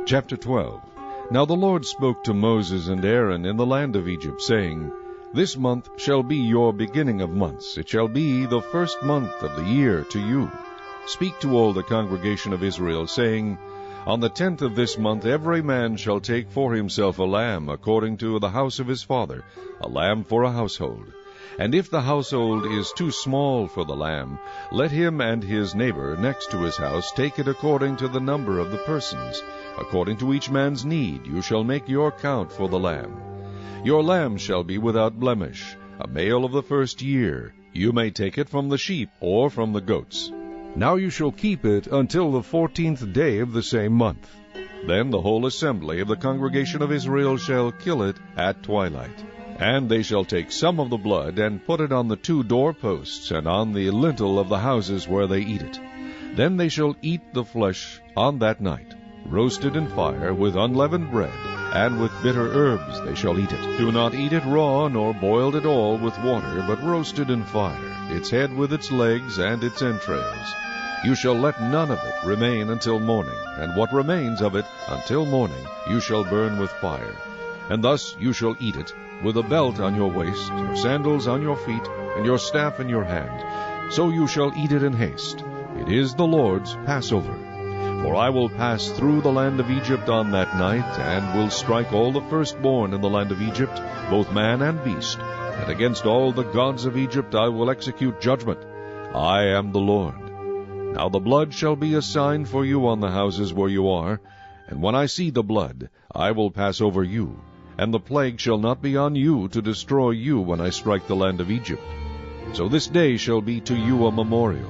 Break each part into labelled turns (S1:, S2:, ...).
S1: Chapter 12. Now the Lord spoke to Moses and Aaron in the land of Egypt, saying, This month shall be your beginning of months. It shall be the first month of the year to you. Speak to all the congregation of Israel, saying, On the 10th of this month every man shall take for himself a lamb according to the house of his father, a lamb for a household. And if the household is too small for the lamb, let him and his neighbor next to his house take it according to the number of the persons. According to each man's need you shall make your count for the lamb. Your lamb shall be without blemish, a male of the first year. You may take it from the sheep or from the goats. Now you shall keep it until the 14th day of the same month. Then the whole assembly of the congregation of Israel shall kill it at twilight. And they shall take some of the blood, and put it on the 2 doorposts, and on the lintel of the houses where they eat it. Then they shall eat the flesh on that night, roasted in fire, with unleavened bread, and with bitter herbs they shall eat it. Do not eat it raw, nor boiled at all with water, but roasted in fire, its head with its legs and its entrails. You shall let none of it remain until morning, and what remains of it until morning you shall burn with fire. And thus you shall eat it, with a belt on your waist, your sandals on your feet, and your staff in your hand. So you shall eat it in haste. It is the Lord's Passover. For I will pass through the land of Egypt on that night, and will strike all the firstborn in the land of Egypt, both man and beast. And against all the gods of Egypt I will execute judgment. I am the Lord. Now the blood shall be a sign for you on the houses where you are, and when I see the blood, I will pass over you. And the plague shall not be on you to destroy you when I strike the land of Egypt. So this day shall be to you a memorial,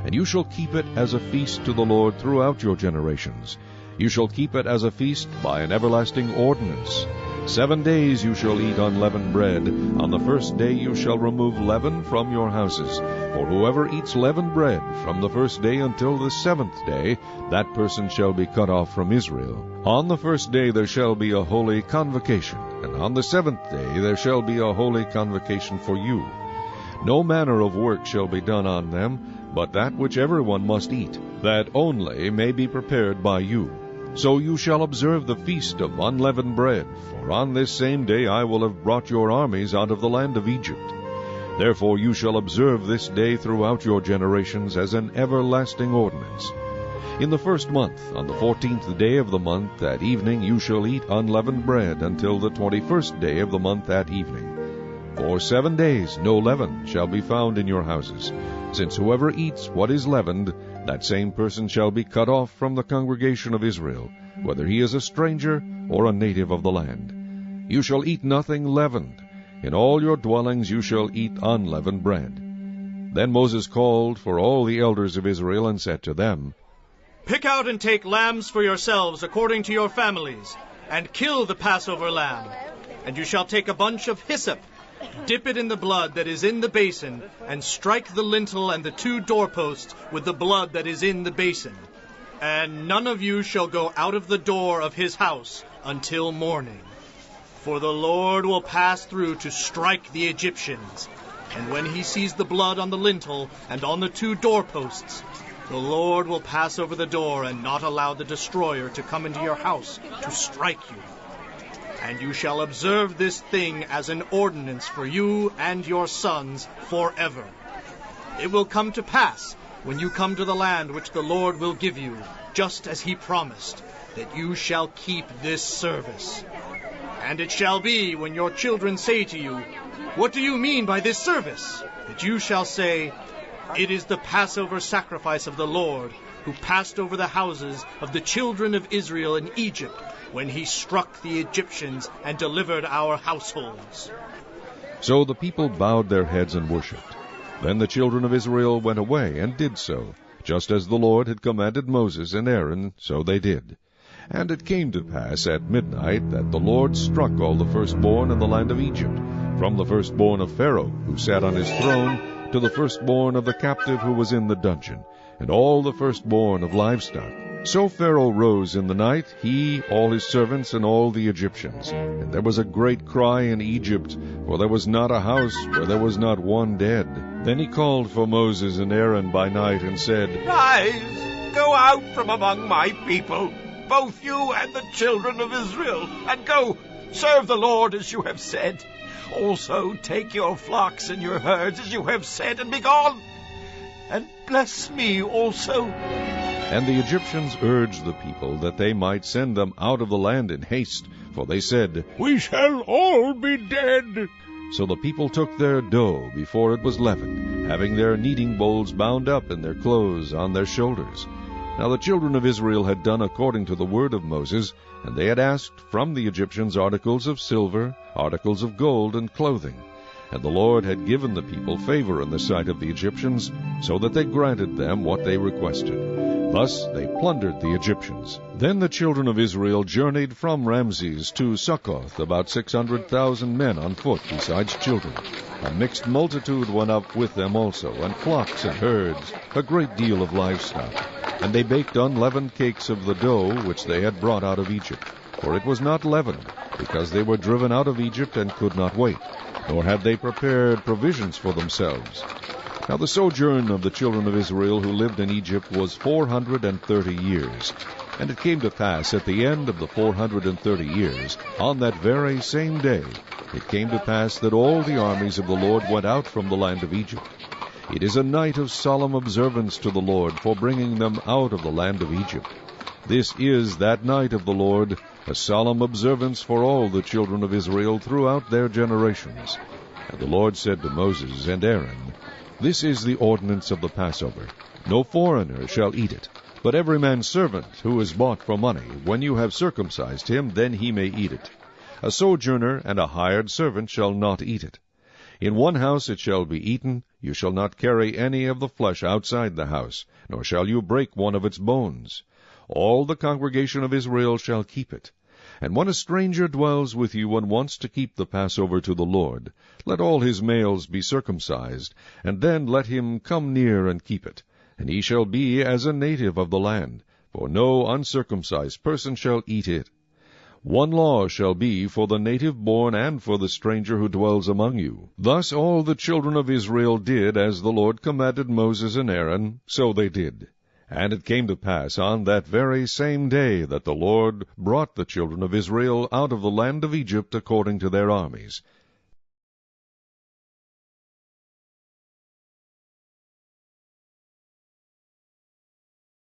S1: and you shall keep it as a feast to the Lord throughout your generations. You shall keep it as a feast by an everlasting ordinance. 7 days you shall eat unleavened bread. On the first day you shall remove leaven from your houses. For whoever eats leavened bread from the first day until the 7th day, that person shall be cut off from Israel. On the first day there shall be a holy convocation, and on the 7th day there shall be a holy convocation for you. No manner of work shall be done on them, but that which everyone must eat, that only may be prepared by you. So you shall observe the feast of unleavened bread, for on this same day I will have brought your armies out of the land of Egypt. Therefore you shall observe this day throughout your generations as an everlasting ordinance. In the first month, on the 14th day of the month at evening, you shall eat unleavened bread until the 21st day of the month at evening. For 7 days no leaven shall be found in your houses, since whoever eats what is leavened, that same person shall be cut off from the congregation of Israel, whether he is a stranger or a native of the land. You shall eat nothing leavened. In all your dwellings you shall eat unleavened bread. Then Moses called for all the elders of Israel and said to them,
S2: Pick out and take lambs for yourselves according to your families, and kill the Passover lamb. And you shall take a bunch of hyssop, dip it in the blood that is in the basin, and strike the lintel and the 2 doorposts with the blood that is in the basin. And none of you shall go out of the door of his house until morning. For the Lord will pass through to strike the Egyptians. And when he sees the blood on the lintel and on the 2 doorposts, the Lord will pass over the door and not allow the destroyer to come into your house to strike you. And you shall observe this thing as an ordinance for you and your sons forever. It will come to pass, when you come to the land which the Lord will give you, just as he promised, that you shall keep this service. And it shall be, when your children say to you, What do you mean by this service? That you shall say, It is the Passover sacrifice of the Lord, who passed over the houses of the children of Israel in Egypt, when he struck the Egyptians and delivered our households.
S1: So the people bowed their heads and worshipped. Then the children of Israel went away and did so, just as the Lord had commanded Moses and Aaron, so they did. And it came to pass at midnight that the Lord struck all the firstborn in the land of Egypt, from the firstborn of Pharaoh, who sat on his throne, to the firstborn of the captive who was in the dungeon, and all the firstborn of livestock. So Pharaoh rose in the night, he, all his servants, and all the Egyptians. And there was a great cry in Egypt, for there was not a house where there was not one dead. Then he called for Moses and Aaron by night, and said,
S3: Rise, Go out from among my people, both you and the children of Israel, and go, serve the Lord as you have said. Also take your flocks and your herds as you have said, and be gone. And bless me also.
S1: And the Egyptians urged the people that they might send them out of the land in haste, for they said,
S4: We shall all be dead.
S1: So the people took their dough before it was leavened, having their kneading bowls bound up in their clothes on their shoulders. Now the children of Israel had done according to the word of Moses, and they had asked from the Egyptians articles of silver, articles of gold, and clothing. And the Lord had given the people favor in the sight of the Egyptians, so that they granted them what they requested. Thus they plundered the Egyptians. Then the children of Israel journeyed from Ramses to Succoth, about 600,000 men on foot, besides children. A mixed multitude went up with them also, and flocks and herds, a great deal of livestock. And they baked unleavened cakes of the dough which they had brought out of Egypt. For it was not leavened, because they were driven out of Egypt and could not wait, nor had they prepared provisions for themselves. Now the sojourn of the children of Israel who lived in Egypt was 430 years. And it came to pass at the end of the 430 years, on that very same day, it came to pass that all the armies of the Lord went out from the land of Egypt. It is a night of solemn observance to the Lord for bringing them out of the land of Egypt. This is that night of the Lord, a solemn observance for all the children of Israel throughout their generations. And the Lord said to Moses and Aaron, This is the ordinance of the Passover. No foreigner shall eat it, but every man's servant who is bought for money, when you have circumcised him, then he may eat it. A sojourner and a hired servant shall not eat it. In one house it shall be eaten. You shall not carry any of the flesh outside the house, nor shall you break one of its bones. All the congregation of Israel shall keep it. And when a stranger dwells with you and wants to keep the Passover to the Lord, let all his males be circumcised, and then let him come near and keep it. And he shall be as a native of the land, for no uncircumcised person shall eat it. One law shall be for the native born and for the stranger who dwells among you. Thus all the children of Israel did as the Lord commanded Moses and Aaron, so they did. And it came to pass on that very same day that the Lord brought the children of Israel out of the land of Egypt according to their armies.